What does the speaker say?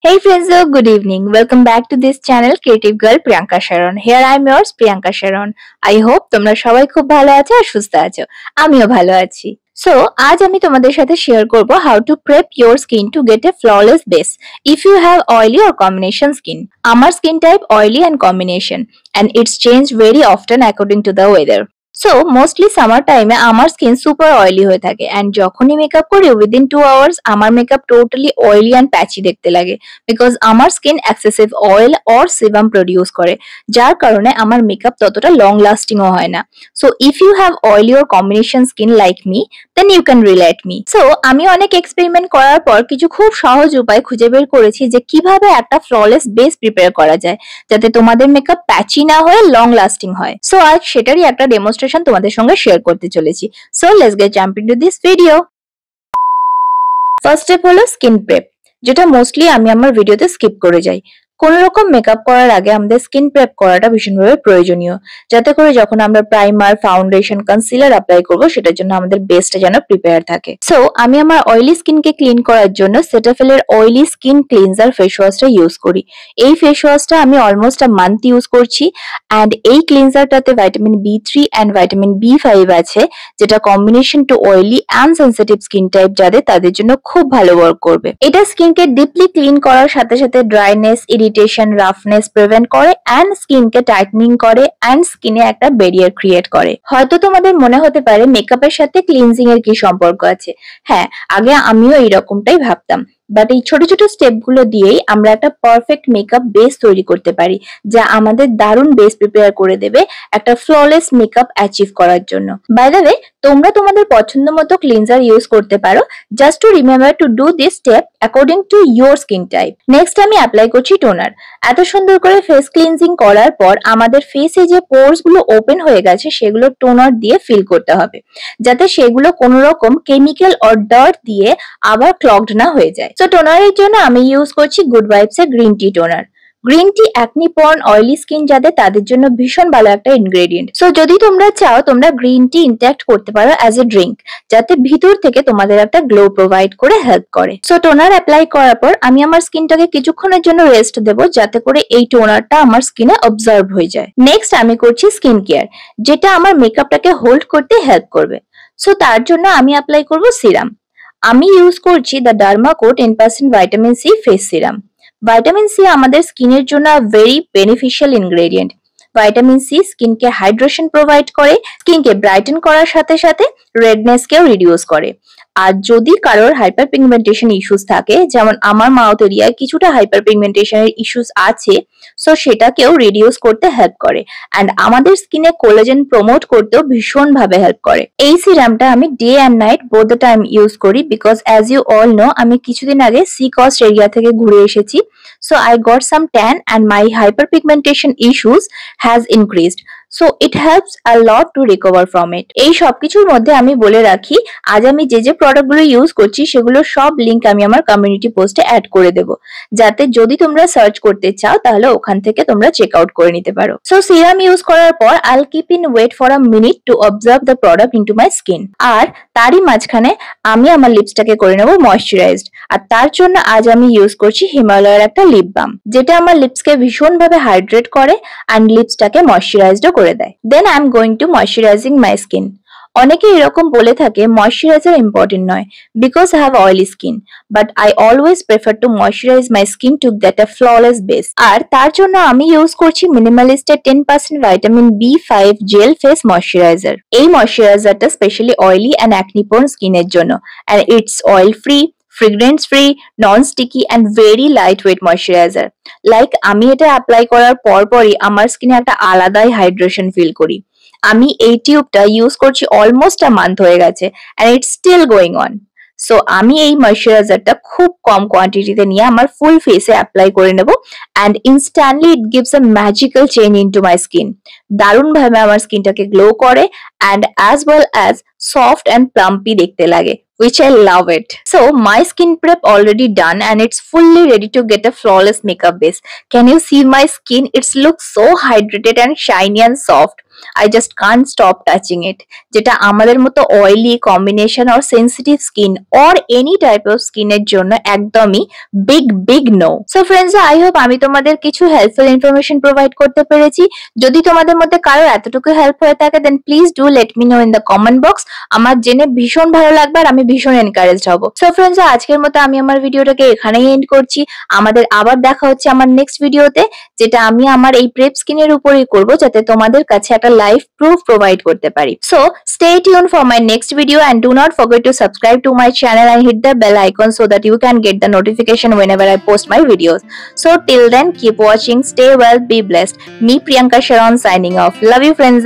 Hey friends, good evening. Welcome back to this channel Creative Girl Priyanka Sharon. Here I am yours Priyanka Sharon. I hope তোমরা সবাই খুব ভালো আছো আর সুস্থ আছো। আমিও ভালো আছি। So, আজ আমি তোমাদের সাথে শেয়ার করব how to prep your skin to get a flawless base if you have oily or combination skin. আমার skin type oily and combination and it's changed very often according to the weather. So mostly summer টাইমে আমার skin super oily হয়ে থাকে and যখনই makeup করি within 2 hours আমার makeup totally oily and patchy দেখতে লাগে বিকজ আমার skin excessive oil or sebum produce করে যার কারণে আমার মেকআপ ততটা লং লাস্টিংও হয় না। So if you have oily or combination skin like me then you can relate me. So আমি অনেক এক্সপেরিমেন্ট করার পর কিছু খুব সহজ উপায় খুঁজে বের করেছি যে কিভাবে একটা ফ্ললেস বেস প্রিপেয়ার করা যায় যাতে তোমাদের মেকআপ প্যাচি না হয়ে লং লাস্টিং হয়। সো আজ সেটারই একটা ডেমোস্ট্রেশন তোমাদের সঙ্গে শেয়ার করতে চলেছি। So let's get jump into this video. First step হলো স্কিন প্রেপ, যেটা মোস্টলি আমি আমার ভিডিওতে স্কিপ করে যাই। কোন রকম মেকআপ করার আগে আমাদের স্কিন প্রেপ করাটা ভীষণভাবে প্রয়োজনীয়, যাতে করে যখন আমরা প্রাইমার, ফাউন্ডেশন, কনসিলার অ্যাপ্লাই করব সেটার জন্য আমাদের বেসটা যেন প্রিপেয়ার থাকে। সো আমি আমার অয়েলি স্কিনকে ক্লিন করার জন্য সেটাফিলের অয়েলি স্কিন ক্লিনজার ফেস ওয়াশটা ইউজ করি। এই ফেস ওয়াশটা আমি অলমোস্ট আ মান্থ ইউজ করছি অ্যান্ড এই ক্লিনজারটাতে vitamin B3 and vitamin B5 আছে, যেটা combination to oily and sensitive skin type যাদের তাদের জন্য খুব ভালো ওয়ার্ক করবে। এটা স্কিনকে ডিপলি ক্লিন করার সাথে সাথে ড্রাইনেস, ইরিটেশন, রাফনেস প্রিভেন্ট করে অ্যান্ড স্কিনকে টাইটনিং করে অ্যান্ড স্কিনে একটা ব্যারিয়ার ক্রিয়েট করে। হয়তো তোমাদের মনে হতে পারে মেকআপের সাথে ক্লিনজিং এর কি সম্পর্ক আছে। হ্যাঁ, আগে আমিও এইরকমটাই ভাবতাম, বাট এই ছোট ছোট স্টেপ গুলো দিয়েই আমরা একটা পারফেক্ট মেকআপ বেস তৈরি করতে পারি, যা আমাদের দারুণ বেস প্রিপেয়ার করে দেবে একটা ফ্ললেস মেকআপ অ্যাচিভ করার জন্য। বাই দ্য ওয়ে, তোমরা তোমাদের পছন্দ মতো ক্লিনজার ইউজ করতে পারো, just to remember to do this step according to your skin type. Next আমি অ্যাপ্লাই করছি টোনার। এত সুন্দর করে ফেস ক্লিনজিং করার পর আমাদের ফেসে যে পোরস গুলো ওপেন হয়ে গেছে সেগুলো টোনার দিয়ে ফিল করতে হবে, যাতে সেগুলো কোনো রকম কেমিক্যাল অর ডার্ট দিয়ে আবার ক্লগড না হয়ে যায়। সো টোনারের জন্য আমি ইউজ করছি গুড ভাইবস এর green tea toner. Green tea acne prawn oily skin যাদের তাদের জন্য ভীষণ ভালো একটা ইনগ্রেডিয়েন্ট। সো যদি তোমরা চাও তোমরা গ্রিন টি ইনটেক্ট করতে পারো অ্যাজ এ ড্রিঙ্ক, যাতে ভিতর থেকে তোমাদের একটা গ্লো প্রোভাইড করে হেল্প করে। সো টোনার অ্যাপ্লাই করার পর আমি আমার স্কিনটাকে কিছুক্ষণের জন্য রেস্ট দেবো, যাতে করে এই টোনারটা আমার স্কিনে অবজার্ভ হয়ে যায়। নেক্সট আমি করছি স্কিন কেয়ার, যেটা আমার মেকআপটাকে হোল্ড করতে হেল্প করবে। সো তার জন্য আমি অ্যাপ্লাই করব সিরাম। আমি ইউজ করছি the Derma Co 10% vitamin C face serum. Vitamin C আমাদের স্কিনের জন্য very beneficial ingredient. Vitamin C স্কিনকে হাইড্রেশন প্রোভাইড করে, স্কিনকে ব্রাইটেন করার সাথে সাথে রেডনেসকেও রিডিউস করে। আর যদি কারোর হাইপার পিগমেন্টেশন ইস্যুস থাকে, যেমন আমার মাউথ এরিয়ায় কিছুটা হাইপার পিগমেন্টেশনের ইস্যুস আছে, সো সেটাকেও রিডিউস করতে হেল্প করে অ্যান্ড আমাদের স্কিনে কোলাজেন প্রমোট করতেও ভীষণ ভাবে হেল্প করে। এই সিরামটা আমি day and night both the time use করি, because as you all know আমি কিছুদিন আগে সি কস্ট এরিয়া থেকে ঘুরে এসেছি। So I got some tan and my hyper pigmentation issues has increased. So it helps a lot to recover from it. এই সবকিছুর মধ্যে আমি বলে রাখি, আজ আমি যে প্রোডাক্টগুলো ইউজ করছি সেগুলোর সব লিঙ্ক আমি আমার কমিউনিটি পোস্টে অ্যাড করে দেবো, যাতে যদি তোমরা সার্চ করতে চাও তাহলে ওখান থেকে তোমরা চেক আউট করে নিতে পারো। সো সিরাম ইউজ করার পর I'll keep in wait for a minute to observe the product into my skin. আর তারই মাঝখানে আমি আমার লিপসটাকে করে নেবো ময়শ্চারাইজড। আর তার জন্য আজ আমি ইউজ করছি হিমালয়ের একটা লিপ বাম, যেটা আমার লিপসকে ভীষণভাবে হাইড্রেট করে অ্যান্ড লিপসটাকে ময়শ্চারাইজডও করে দেয়। Then I am going to moisturizing my skin. অনেকে এরকম বলে থাকে ময়শ্চারাইজার ইম্পর্টেন্ট নয় because I have oily skin, but I always prefer to moisturize my skin to get a flawless base. আর তার জন্য আমি ইউজ করছি মিনিমালিস্টের 10% vitamin B5 gel face moisturizer. এই ময়শ্চারাইজারটা specially oily and acne prone স্কিনের জন্য and it's oil free, fragrance free, non sticky and very light weight moisturiser. Like আমি এটা অ্যাপ্লাই করার পরই আমার স্কিনে একটা আলাদাই হাইড্রেশন ফিল করি। আমি এই টিউবটা ইউজ করছি অলমোস্ট আ মান্থ হয়ে গেছে and it's still going on. So আমি এই ময়শ্চারাইজারটা খুব কম কোয়ান্টিটিতে নিয়ে আমার ফুল ফেসে অ্যাপ্লাই করে নেব and instantly it gives a magical change into my skin. দারুণভাবে আমার স্কিনটাকে গ্লো করে and as well as soft and plumpy দেখতে লাগে, which I love it. So my skin prep already done and it's fully ready to get a flawless makeup base. Can you see my skin? It looks so hydrated and shiny and soft. I just can't stop touching it. যেটা আমাদের মতো oily combination or sensitive skin or any type of skin এর জন্য একদমই big no. So friends, I hope আমি তোমাদের কিছু helpful information provide করতে পেরেছি. যদি তোমাদের মধ্যে কারো এতটুকু হেল্প হয়ে থাকে then please do let me know in the comment box. আমার জেনে ভীষণ ভালো লাগবে আর আমি ভীষণ এনকারেজড হব। সো ফ্রেন্ডস, আজকের মতো আমি আমার ভিডিওটাকে এখানেই এন্ড করছি। আমাদের আবার দেখা হচ্ছে আমার নেক্সট ভিডিওতে, যেটা আমি আমার এই প্রেপ স্কিনের উপরেই করব, যাতে তোমাদের কাছে একটা লাইভ প্রুফ প্রোভাইড করতে পারি। So stay tuned for my next video and do not forget to subscribe to my channel and hit the bell icon so that you can get the notification whenever I post my videos. So till then, keep watching, stay well, be blessed. Me Priyanka Sharon signing off. Love you friends.